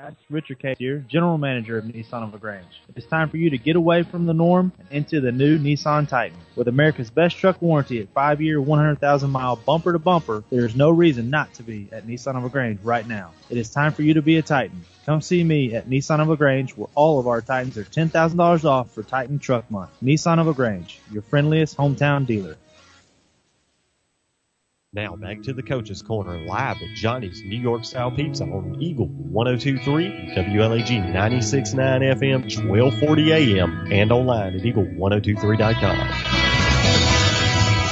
guys, Richard Case here, General Manager of Nissan of LaGrange. It's time for you to get away from the norm and into the new Nissan Titan. With America's best truck warranty at 5-year, 100,000-mile bumper-to-bumper, there is no reason not to be at Nissan of LaGrange right now. It is time for you to be a Titan. Come see me at Nissan of LaGrange, where all of our Titans are $10,000 off for Titan Truck Month. Nissan of LaGrange, your friendliest hometown dealer. Now back to the Coach's Corner, live at Johnny's New York Style Pizza on Eagle 102.3, WLAG 96.9 FM, 1240 AM, and online at eagle1023.com.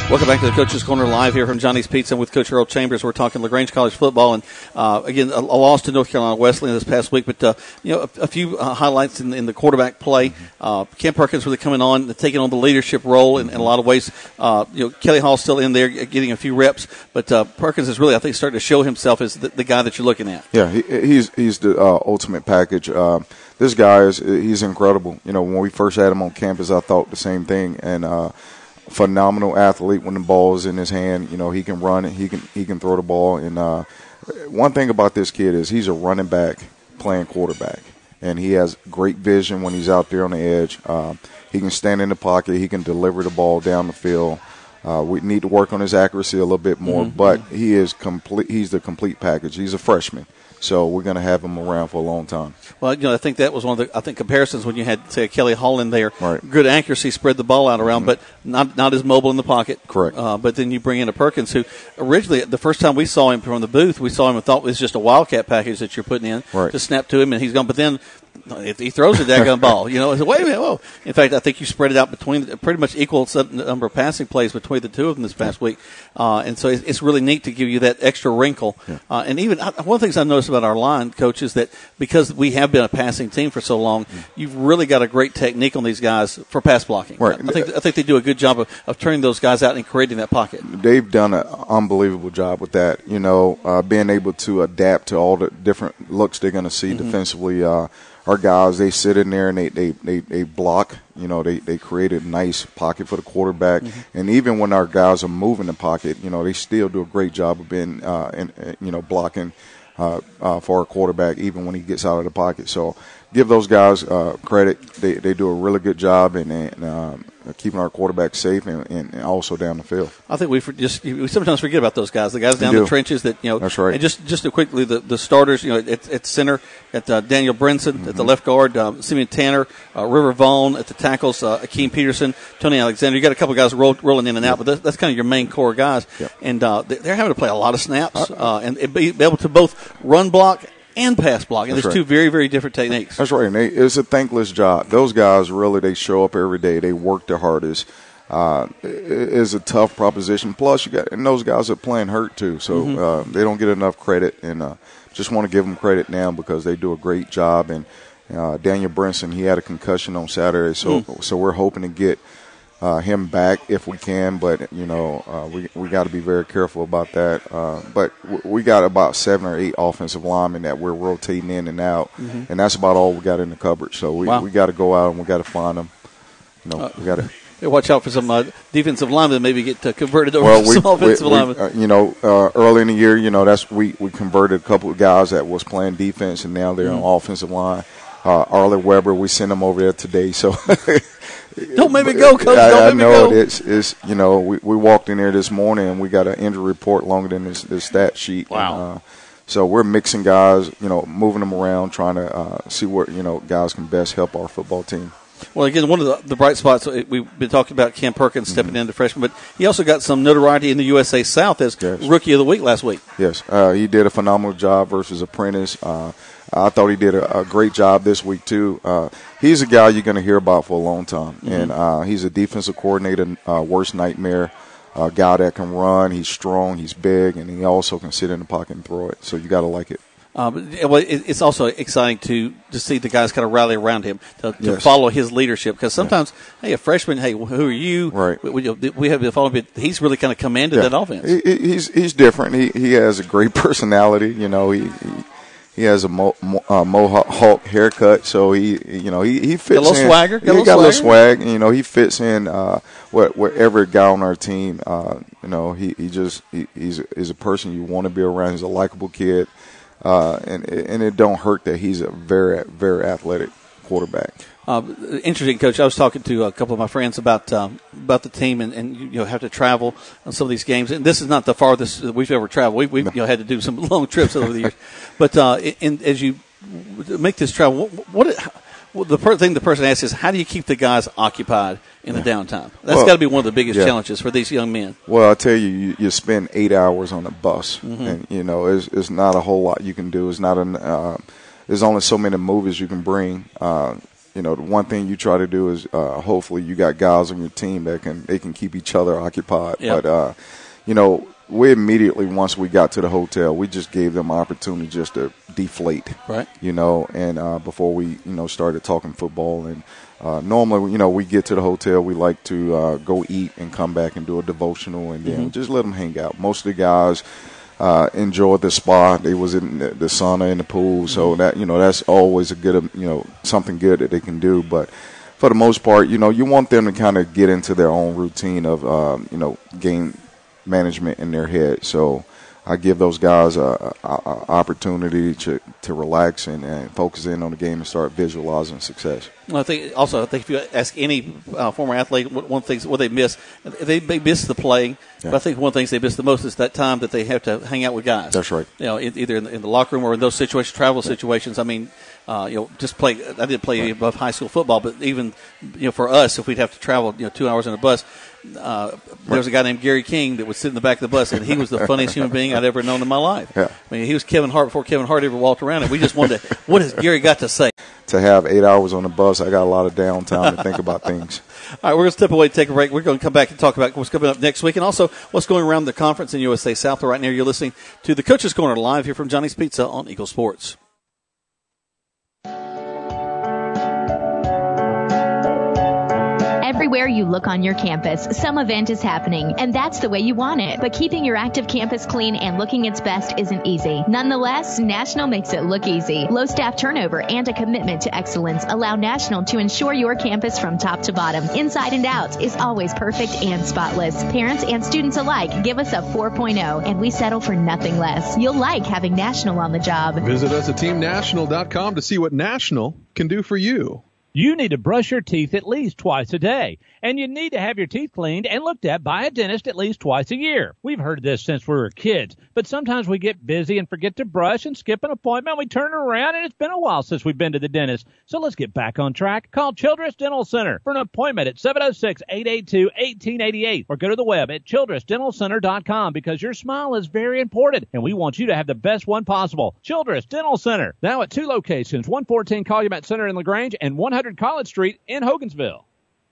Welcome back to the Coach's Corner, live here from Johnny's Pizza with Coach Earl Chambers. We're talking LaGrange College football, and again, a loss to North Carolina Wesleyan this past week, but a few highlights in the quarterback play. Cam Perkins really coming on, taking on the leadership role in a lot of ways. Kelly Hall's still in there getting a few reps, but Perkins is really, I think, starting to show himself as the guy that you're looking at. Yeah, he's the ultimate package. This guy he's incredible. When we first had him on campus, I thought the same thing, and phenomenal athlete when the ball is in his hand. He can run it, he can throw the ball. And one thing about this kid is he's a running back playing quarterback, and he has great vision when he's out there on the edge. He can stand in the pocket, he can deliver the ball down the field. We need to work on his accuracy a little bit more, but he is complete. He's the complete package. He's a freshman, so we're going to have him around for a long time. Well, I think that was one of the comparisons when you had, say, Kelly Hall in there. Right. Good accuracy, spread the ball out around, but not as mobile in the pocket. Correct. But then you bring in a Perkins who originally, the first time we saw him from the booth, we saw him and thought it was just a Wildcat package that you're putting in to snap to him, and he's gone. But then if he throws a daggone ball, I said, wait a minute, whoa. In fact, I think you spread it out between pretty much equal number of passing plays between the two of them this past week. And so it's really neat to give you that extra wrinkle. Yeah. And even one of the things I noticed about our line, Coach, is that because we have been a passing team for so long, you've really got a great technique on these guys for pass blocking. Right. I think they do a good job of turning those guys out and creating that pocket. They've done an unbelievable job with that, being able to adapt to all the different looks they're going to see defensively. Our guys, they sit in there and they block. They create a nice pocket for the quarterback. And even when our guys are moving the pocket, they still do a great job of being, blocking for our quarterback even when he gets out of the pocket. So give those guys credit. They do a really good job and keeping our quarterback safe and also down the field. I think we sometimes forget about those guys, the guys down the trenches that, That's right. And just to quickly, the starters, at center, at Daniel Brinson, at the left guard, Simeon Tanner, River Vaughn, at the tackles, Akeem Peterson, Tony Alexander. You got a couple of guys rolling in and out, but that's kind of your main core guys. Yep. And they're having to play a lot of snaps and be able to both run block and pass block. And there's two very, very different techniques. That's right. And it's a thankless job. Those guys really, they show up every day. They work their hardest. It's a tough proposition. Plus, and those guys are playing hurt too, so they don't get enough credit. And just want to give them credit now because they do a great job. And Daniel Brinson, he had a concussion on Saturday, so we're hoping to get him back if we can, but we got to be very careful about that. But we got about 7 or 8 offensive linemen that we're rotating in and out, and that's about all we got in the cupboard. So we got to go out and we got to find them. We got to. Watch out for some defensive linemen that maybe get converted over to some offensive linemen. Early in the year, we converted a couple of guys that was playing defense, and now they're on offensive line. Arlen Weber, we sent him over there today, so. Don't make me go, Coach. Don't make me go. We walked in there this morning and we got an injury report longer than this stat sheet. Wow. And, so we're mixing guys, moving them around, trying to see where, guys can best help our football team. Well, again, one of the bright spots, we've been talking about Cam Perkins stepping into freshman, but he also got some notoriety in the USA South as Rookie of the Week last week. Yes, he did a phenomenal job versus Apprentice. I thought he did a great job this week, too. He's a guy you're going to hear about for a long time, and he's a defensive coordinator, worst nightmare, a guy that can run. He's strong, he's big, and he also can sit in the pocket and throw it, so you got to like it. It's also exciting to see the guys kind of rally around him to follow his leadership, because sometimes, a freshman, who are you? Right. We have to follow him, but he's really kind of commanded that offense. He's different. He has a great personality. He has a mohawk haircut, so he fits in. A little swagger. He got a little swag. He fits in wherever guy on our team. He's a person you want to be around. He's a likable kid. and it don't hurt that he's a very, very athletic quarterback. Interesting, Coach. I was talking to a couple of my friends about the team, and you have to travel on some of these games. And this is not the farthest we've ever traveled. We've had to do some long trips over the years. But as you make this travel, the thing the person asks is, how do you keep the guys occupied in the downtime? That's got to be one of the biggest challenges for these young men. Well, I tell you spend 8 hours on a bus, and it's not a whole lot you can do. It's not there's only so many movies you can bring. The one thing you try to do is hopefully you got guys on your team that can keep each other occupied. Yep. But we immediately, once we got to the hotel, we just gave them an opportunity just to deflate. Right. And before we started talking football, and normally we get to the hotel, we like to go eat and come back and do a devotional, and then just let them hang out. Most of the guys enjoyed the spa. They was in the sauna and the pool, so that that's always a good something good that they can do. But for the most part, you want them to kind of get into their own routine of game management in their head. So I give those guys a opportunity to relax and focus in on the game and start visualizing success. Well, I think if you ask any former athlete what they miss, they miss the playing. Yeah. But I think one of the things they miss the most is that time that they have to hang out with guys. That's right. Either in the locker room or in those situations, travel situations. I mean, just play. I didn't play above high school football, but even for us, if we'd have to travel 2 hours in a bus. There was a guy named Gary King that would sit in the back of the bus, and he was the funniest human being I'd ever known in my life. Yeah. I mean, he was Kevin Hart before Kevin Hart ever walked around, and we just wondered, what has Gary got to say? To have 8 hours on the bus, I got a lot of downtime to think about things. All right, we're going to step away, take a break. We're going to come back and talk about what's coming up next week, and also what's going around the conference in USA South. Right now, you're listening to the Coach's Corner live here from Johnny's Pizza on Eagle Sports. Everywhere you look on your campus, some event is happening, and that's the way you want it. But keeping your active campus clean and looking its best isn't easy. Nonetheless, National makes it look easy. Low staff turnover and a commitment to excellence allow National to ensure your campus from top to bottom, inside and out, is always perfect and spotless. Parents and students alike give us a 4.0, and we settle for nothing less. You'll like having National on the job. Visit us at teamnational.com to see what National can do for you. You need to brush your teeth at least twice a day, and you need to have your teeth cleaned and looked at by a dentist at least twice a year. We've heard this since we were kids, but sometimes we get busy and forget to brush and skip an appointment. We turn around, and it's been a while since we've been to the dentist. So let's get back on track. Call Childress Dental Center for an appointment at 706-882-1888 or go to the web at childressdentalcenter.com because your smile is very important, and we want you to have the best one possible. Childress Dental Center, now at 2 locations, 114 Calumet Center in LaGrange and 100 College Street in Hogansville.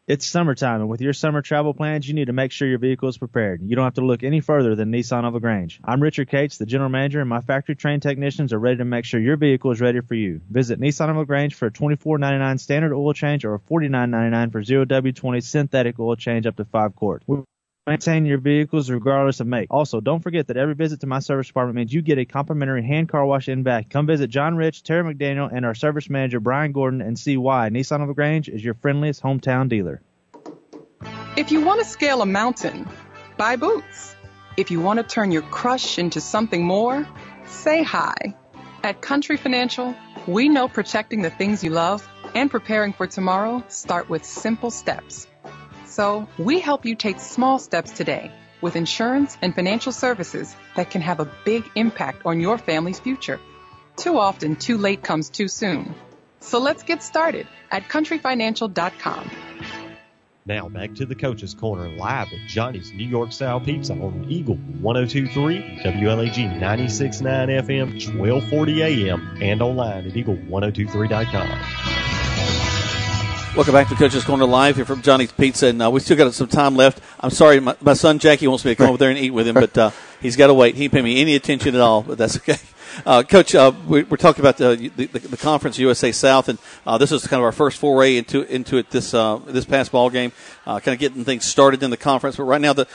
It's summertime, and with your summer travel plans, you need to make sure your vehicle is prepared. You don't have to look any further than Nissan of LaGrange. I'm Richard Cates, the general manager, and my factory-trained technicians are ready to make sure your vehicle is ready for you. Visit Nissan of LaGrange for a $24.99 standard oil change or a $49.99 for 0W20 synthetic oil change up to 5 quarts. Maintain your vehicles regardless of make. Also, don't forget that every visit to my service department means you get a complimentary hand car wash in back. Come visit John Rich, Terry McDaniel, and our service manager, Brian Gordon, and see why Nissan of LaGrange is your friendliest hometown dealer. If you want to scale a mountain, buy boots. If you want to turn your crush into something more, say hi. At Country Financial, we know protecting the things you love and preparing for tomorrow start with simple steps. So we help you take small steps today with insurance and financial services that can have a big impact on your family's future. Too often, too late comes too soon. So let's get started at countryfinancial.com. Now back to the Coach's Corner live at Johnny's New York Style Pizza on Eagle 102.3, WLAG 96.9 FM, 1240 AM, and online at eagle1023.com. Welcome back to Coach's Corner live here from Johnny's Pizza, and we still got some time left. I'm sorry, my son Jackie wants me to come over there and eat with him, but he's got to wait. He didn't pay me any attention at all, but that's okay. Coach, we're talking about the conference USA South, and this is kind of our first foray into it this past ball game, kind of getting things started in the conference. But right now, the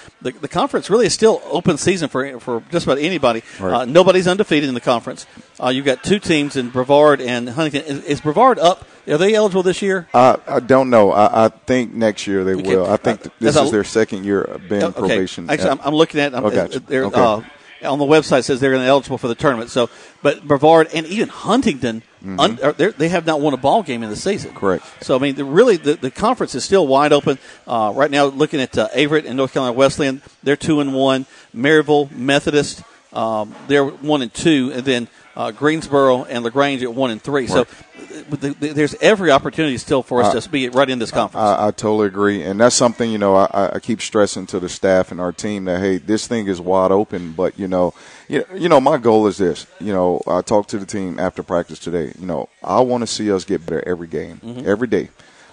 conference really is still open season for just about anybody. Right. Nobody's undefeated in the conference. You've got 2 teams in Brevard and Huntington. Is Brevard up? Are they eligible this year? I don't know. I think next year they will. I think this is their second year of being probation. Actually, I'm looking at. on the website says they're eligible for the tournament. So, but Brevard and even Huntington, they have not won a ball game in the season. Correct. So, I mean, the conference is still wide open. Right now, looking at Averett and North Carolina Wesleyan, they're 2-1. Maryville Methodist, they're 1-2, and then Greensboro and LaGrange at 1-3. Right. So there's every opportunity still for us to be right in this conference. I totally agree, and that's something I keep stressing to the staff and our team that hey, this thing is wide open. But my goal is this. I talked to the team after practice today. I want to see us get better every game, every day.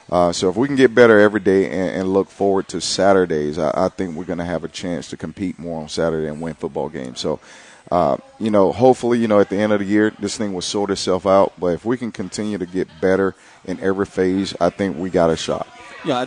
So if we can get better every day and look forward to Saturdays, I think we're going to have a chance to compete more on Saturday and win football games. So, hopefully, at the end of the year, this thing will sort itself out. But if we can continue to get better in every phase, I think we got a shot. Yeah,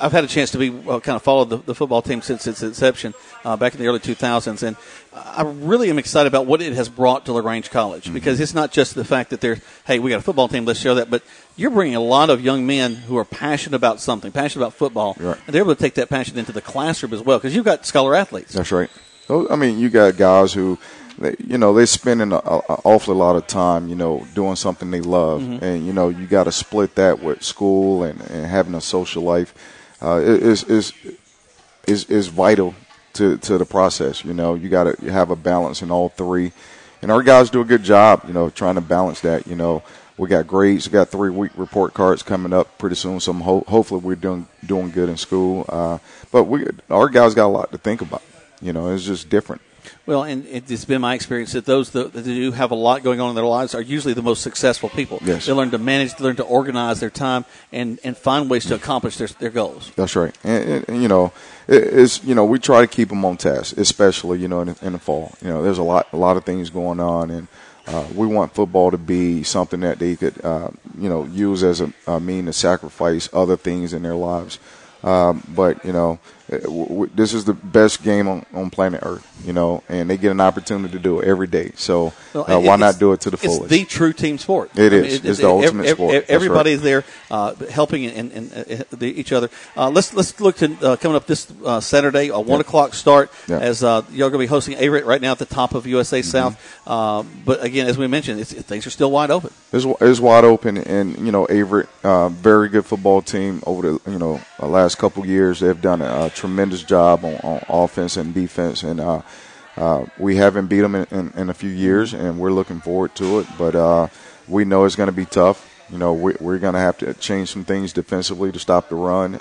I've had a chance to be kind of follow the football team since its inception back in the early 2000s, and I really am excited about what it has brought to LaGrange College because it's not just the fact that we got a football team, let's show that, but you're bringing a lot of young men who are passionate about something, passionate about football, right. And they're able to take that passion into the classroom as well because you've got scholar athletes. That's right. I mean, you got guys who, they're spending an awfully lot of time, doing something they love. And, you got to split that with school and having a social life is vital to the process. You got to have a balance in all three. And our guys do a good job, trying to balance that. We got grades. We got 3-week report cards coming up pretty soon. So hopefully we're doing good in school. But our guys got a lot to think about. It's just different. Well, and it's been my experience that those that do have a lot going on in their lives are usually the most successful people. Yes. They learn to manage, they learn to organize their time, and find ways to accomplish their goals. That's right. And we try to keep them on task, especially, in the fall. There's a lot of things going on, and we want football to be something that they could, use as a mean to sacrifice other things in their lives. But this is the best game on planet Earth, and they get an opportunity to do it every day. So why not do it to the fullest? It's the true team sport. It's the ultimate sport. Everybody's there helping each other. Let's look to coming up this Saturday, a 1 o'clock start as you're going to be hosting Averett right now at the top of USA South. But again, as we mentioned, things are still wide open. It's wide open, and Averett, very good football team over the last couple of years. They've done a tremendous job on offense and defense, and we haven't beat them in a few years, and we're looking forward to it. But we know it's going to be tough. We're going to have to change some things defensively to stop the run.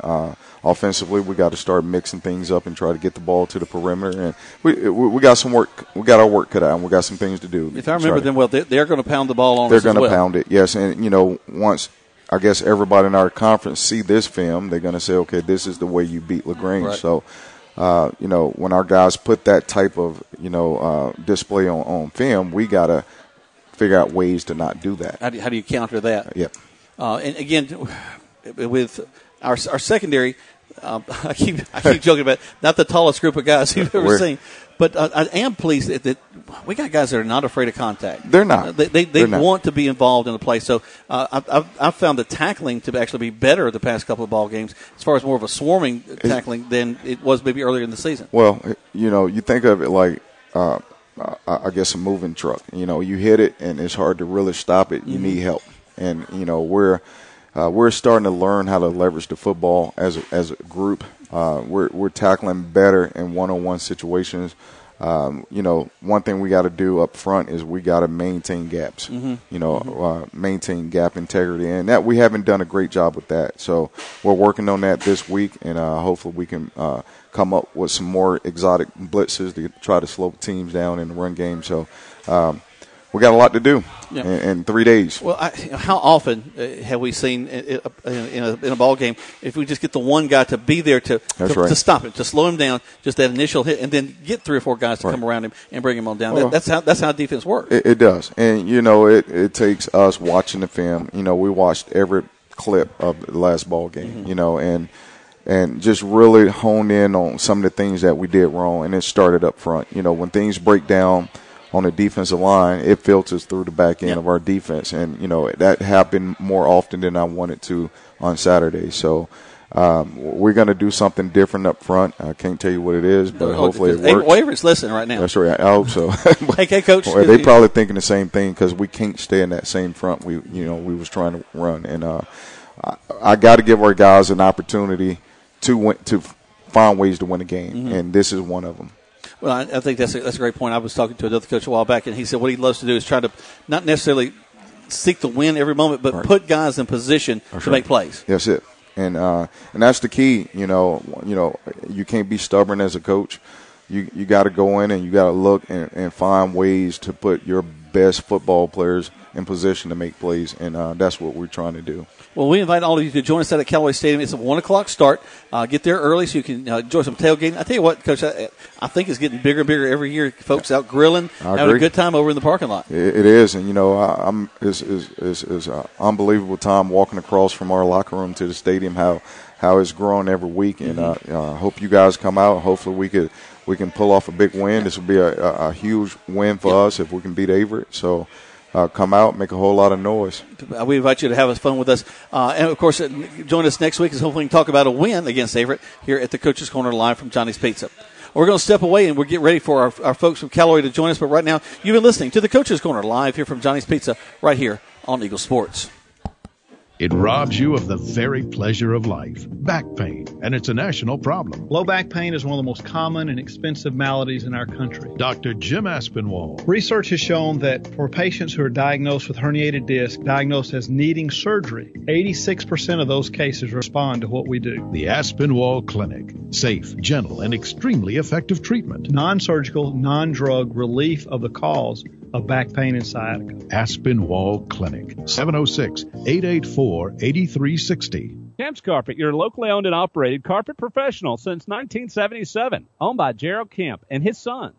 Offensively, we got to start mixing things up and try to get the ball to the perimeter. And we got some work. We got our work cut out, and we got some things to do. If I remember them well, they're going to pound the ball on us. They're going to pound it, yes. And once I guess everybody in our conference see this film, they're going to say, okay, this is the way you beat LaGrange. Right. So, when our guys put that type of, display on film, we got to figure out ways to not do that. How do you counter that? Yep. And again, with our secondary, I keep joking about not the tallest group of guys you've ever seen. But I am pleased that we got guys that are not afraid of contact. They're not. They want to be involved in the play. So I've found the tackling to actually be better the past couple of ball games as far as more of a swarming tackling than it was maybe earlier in the season. Well, you think of it like I guess a moving truck. You hit it and it's hard to really stop it. You need help. And, we're starting to learn how to leverage the football as a group. We're tackling better in one-on-one situations. One thing we got to do up front is we got to maintain gaps. Maintain gap integrity, and that we haven't done a great job with that. So we're working on that this week, and hopefully we can come up with some more exotic blitzes to try to slow teams down in the run game. So. We got a lot to do in 3 days. Well, how often have we seen in a ball game if we just get the one guy to be there to stop it, to slow him down, just that initial hit, and then get 3 or 4 guys to come around him and bring him on down. Well, that's how defense works. It does, and it takes us watching the film. We watched every clip of the last ball game. And just really honed in on some of the things that we did wrong, and it started up front. When things break down on the defensive line, it filters through the back end of our defense. And, that happened more often than I wanted to on Saturday. So we're going to do something different up front. I can't tell you what it is, but hopefully it works. Waver's listening right now. That's right. I hope so. Hey, Coach. Well, they probably thinking the same thing because we can't stay in that same front we was trying to run. And I got to give our guys an opportunity to find ways to win a game, and this is one of them. Well, I think that's a great point. I was talking to another coach a while back, and he said what he loves to do is try to not necessarily seek the win every moment, but put guys in position to make plays. That's it. And that's the key. You can't be stubborn as a coach. You got to go in and you got to look and find ways to put your best football players in position to make plays, and that's what we're trying to do. Well, we invite all of you to join us at Callaway Stadium. It's a 1 o'clock start. Get there early so you can enjoy some tailgating. I tell you what, Coach, I think it's getting bigger and bigger every year. Folks out grilling, having a good time over in the parking lot. It is, and it's unbelievable time walking across from our locker room to the stadium. How it's growing every week, and I hope you guys come out. Hopefully we can pull off a big win. This will be a huge win for us if we can beat Averett. So. Come out, make a whole lot of noise. We invite you to have fun with us. And, of course, join us next week as hopefully we can talk about a win against Averett here at the Coach's Corner live from Johnny's Pizza. We're going to step away, and we'll get ready for our folks from Callaway to join us. But right now, you've been listening to the Coach's Corner live here from Johnny's Pizza right here on Eagle Sports. It robs you of the very pleasure of life. Back pain, and it's a national problem. Low back pain is one of the most common and expensive maladies in our country. Dr. Jim Aspinwall. Research has shown that for patients who are diagnosed with herniated disc, diagnosed as needing surgery, 86% of those cases respond to what we do. The Aspinwall Clinic. Safe, gentle, and extremely effective treatment. Non-surgical, non-drug relief of the cause of back pain and sciatica. Aspinwall Clinic, 706-884-8360. Kemp's Carpet, your locally owned and operated carpet professional since 1977. Owned by Gerald Kemp and his sons.